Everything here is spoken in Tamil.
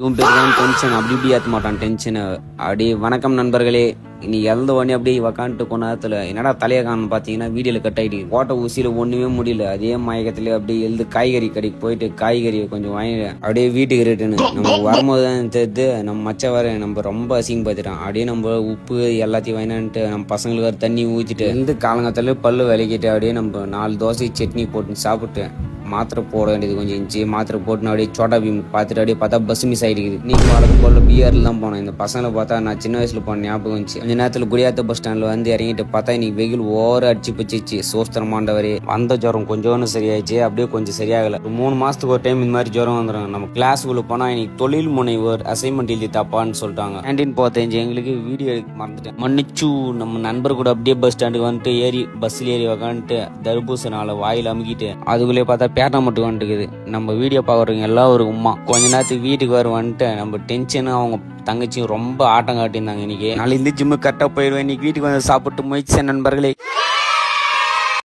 இவன் பேர் தான் டென்ஷன். அப்படி இப்படி ஏற்ற மாட்டான் டென்ஷனு. அப்படியே வணக்கம் நண்பர்களே. நீ இறந்த உடனே அப்படியே உக்காந்துட்டு கொஞ்ச நேரத்தில் என்னடா தலையை காணும் பார்த்தீங்கன்னா வீடியோவில் கட் ஆகிட்டு ஓட்ட ஊசியில் ஒன்றுமே முடியல. அதே மயக்கத்தில் அப்படியே எழுந்து காய்கறி கடைக்கு போயிட்டு காய்கறி கொஞ்சம் வாங்கி அப்படியே வீட்டுக்கு ரிட்டுன்னு நம்ம வரும்போது தான் தெரிஞ்சு நம்ம மச்ச வர நம்ம ரொம்ப அசிங்கப்படுத்திட்டான். அப்படியே நம்ம உப்பு எல்லாத்தையும் வாங்கினான்ட்டு நம்ம பசங்களுக்கு வேறு தண்ணி ஊற்றிட்டு எந்த காலங்கத்தில் பல்லு விளக்கிட்டு அப்படியே நம்ம 4 தோசை சட்னி போட்டு சாப்பிட்டு மாத்திரை போட வேண்டியது கொஞ்சம் இருந்துச்சு. மாத்திரை போட்டுன்னு அப்படியே சோட்டா பீம் பார்த்துட்டு அப்படியே பார்த்தா பஸ் மிஸ் ஆகிடுக்குது. நீங்கள் வரது போல பிஆரில் தான் போனேன். இந்த பசங்களை பார்த்தா நான் சின்ன வயசில் போன ஞாபகம் வந்துச்சு. கொஞ்ச நேரத்தில் குடியாத்த பஸ் ஸ்டாண்டில் வந்து இறங்கிட்டு பார்த்தா இன்னைக்கு வெயில் ஓர அடிச்சு பிச்சிச்சு. சோஸ்திரமாண்டவரே வந்த ஜுரம் கொஞ்சோன்னு சரியாயிடுச்சு. அப்படியே கொஞ்சம் சரியாகலை. 3 மாதத்துக்கு ஒரு டைம் இந்த மாதிரி ஜுரம் வந்துடும். நம்ம கிளாஸுக்குள்ள போனால் இன்னைக்கு தொழில் முனைவோர் அசைன்மெண்ட் எழுதி தப்பான்னு சொல்லிட்டாங்க. 1945 எங்களுக்கு வீடியோ எடுக்க மறந்துட்டேன். மன்னிச்சு. நம்ம நண்பர் கூட அப்படியே பஸ் ஸ்டாண்டுக்கு வந்துட்டு ஏறி பஸ்ஸில் ஏறி உக்காந்துட்டு தர்பூசனால வாயில் அமுக்கிட்டு அதுக்குள்ளே பார்த்தா பேட்டா மட்டும் வந்துட்டுக்குது. நம்ம வீடியோ பார்க்குறவங்க எல்லாம் ஒரு உமா கொஞ்ச நேரத்துக்கு வீட்டுக்கு வர வந்துட்டு நம்ம டென்ஷனு அவங்க தங்கச்சியும் ரொம்ப ஆட்டம் காட்டியிருந்தாங்க. இன்னைக்கு நாளைக்கு இந்த ஜிம்மு கரெக்டாக போயிடுவேன். இன்னைக்கு வீட்டுக்கு வந்து சாப்பிட்டு முயற்சி நண்பர்களே.